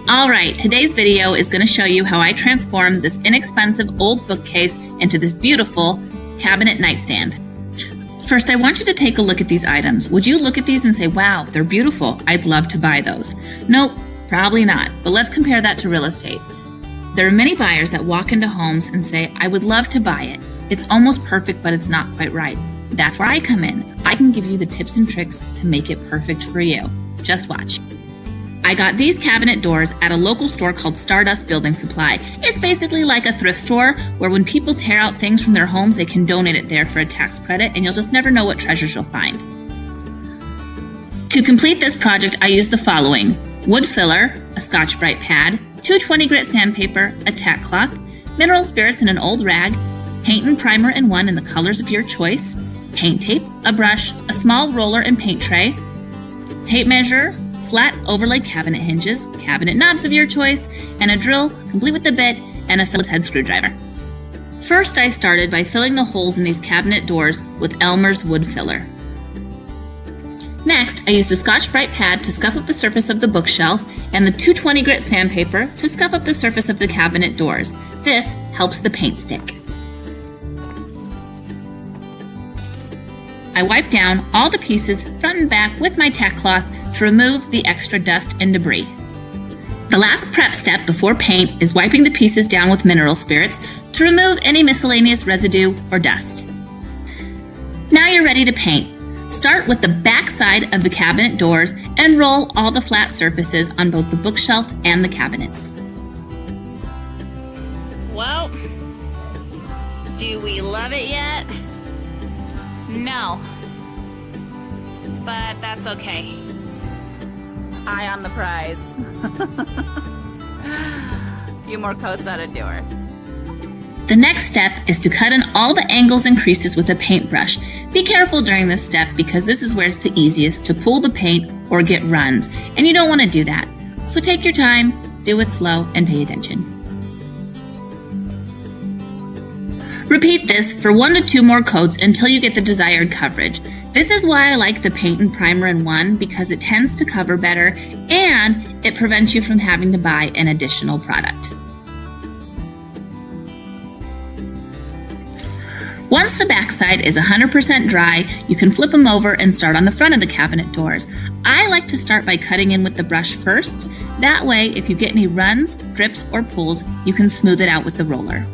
Alright, today's video is going to show you how I transformed this inexpensive old bookcase into this beautiful cabinet nightstand. First, I want you to take a look at these items. Would you look at these and say, wow, they're beautiful, I'd love to buy those? Nope, probably not, but let's compare that to real estate. There are many buyers that walk into homes and say, I would love to buy it. It's almost perfect, but it's not quite right. That's where I come in. I can give you the tips and tricks to make it perfect for you. Just watch. I got these cabinet doors at a local store called Stardust Building Supply. It's basically like a thrift store where when people tear out things from their homes, they can donate it there for a tax credit, and you'll just never know what treasures you'll find. To complete this project, I used the following: wood filler, a Scotch-Brite pad, 220 grit sandpaper, a tack cloth, mineral spirits in an old rag, paint and primer in one in the colors of your choice, paint tape, a brush, a small roller and paint tray, tape measure, flat overlay cabinet hinges, cabinet knobs of your choice, and a drill complete with a bit and a Phillips head screwdriver. First, I started by filling the holes in these cabinet doors with Elmer's wood filler. Next, I used the Scotch-Brite pad to scuff up the surface of the bookshelf and the 220 grit sandpaper to scuff up the surface of the cabinet doors. This helps the paint stick. I wiped down all the pieces front and back with my tack cloth to remove the extra dust and debris. The last prep step before paint is wiping the pieces down with mineral spirits to remove any miscellaneous residue or dust. Now you're ready to paint. Start with the back side of the cabinet doors and roll all the flat surfaces on both the bookshelf and the cabinets. Well, do we love it yet? No, but that's okay. Eye on the prize. A few more coats ought to do her. The next step is to cut in all the angles and creases with a paintbrush. Be careful during this step because this is where it's the easiest to pull the paint or get runs, and you don't want to do that. So take your time, do it slow, and pay attention. Repeat this for 1 to 2 more coats until you get the desired coverage. This is why I like the paint and primer in one, because it tends to cover better and it prevents you from having to buy an additional product. Once the backside is 100% dry, you can flip them over and start on the front of the cabinet doors. I like to start by cutting in with the brush first. That way, if you get any runs, drips, or pulls, you can smooth it out with the roller.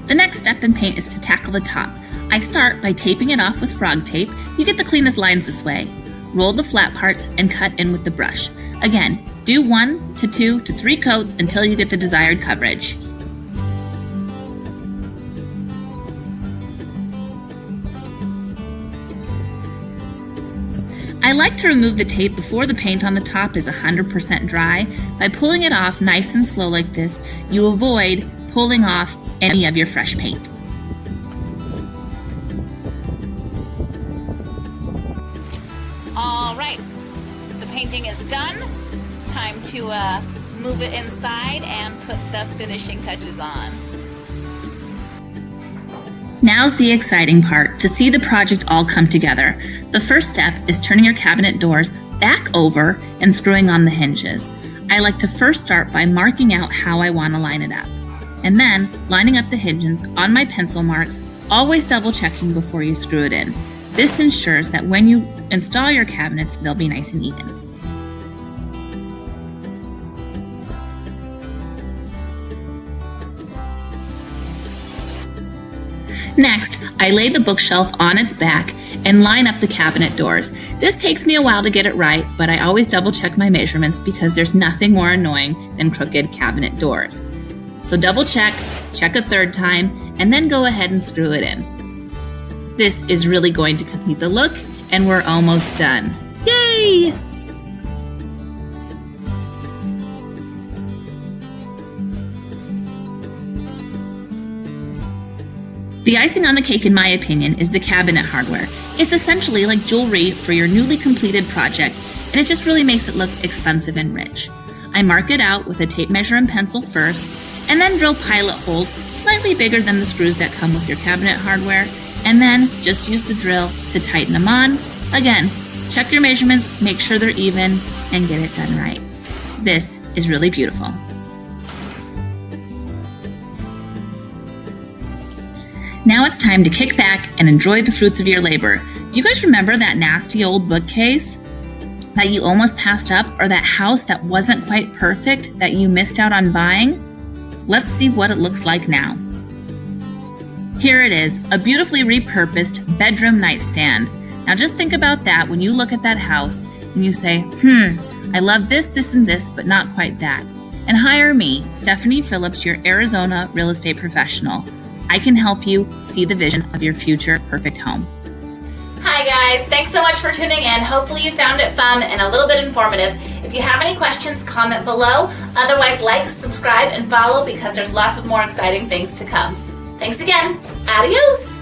The next step in paint is to tackle the top. I start by taping it off with frog tape. You get the cleanest lines this way. Roll the flat parts and cut in with the brush. Again, do 1 to 2 to 3 coats until you get the desired coverage. I like to remove the tape before the paint on the top is 100% dry. By pulling it off nice and slow like this, you avoid pulling off any of your fresh paint. All right, the painting is done. Time to move it inside and put the finishing touches on. Now's the exciting part, to see the project all come together. The first step is turning your cabinet doors back over and screwing on the hinges. I like to first start by marking out how I want to line it up, and then lining up the hinges on my pencil marks, always double checking before you screw it in. This ensures that when you install your cabinets, they'll be nice and even. Next, I lay the bookshelf on its back and line up the cabinet doors. This takes me a while to get it right, but I always double check my measurements because there's nothing more annoying than crooked cabinet doors. So double check, check a third time, and then go ahead and screw it in. This is really going to complete the look, and we're almost done. Yay! The icing on the cake, in my opinion, is the cabinet hardware. It's essentially like jewelry for your newly completed project, and it just really makes it look expensive and rich. I mark it out with a tape measure and pencil first, and then drill pilot holes slightly bigger than the screws that come with your cabinet hardware, and then just use the drill to tighten them on. Again, check your measurements, make sure they're even, and get it done right. This is really beautiful. Now it's time to kick back and enjoy the fruits of your labor. Do you guys remember that nasty old bookcase that you almost passed up, or that house that wasn't quite perfect that you missed out on buying? Let's see what it looks like now. Here it is, a beautifully repurposed bedroom nightstand. Now just think about that when you look at that house and you say, I love this, this, and this, but not quite that. And hire me, Stephanie Phillips, your Arizona real estate professional. I can help you see the vision of your future perfect home. Hi guys, thanks so much for tuning in. Hopefully you found it fun and a little bit informative. If you have any questions, comment below. Otherwise, like, subscribe, and follow because there's lots of more exciting things to come. Thanks again. Adios.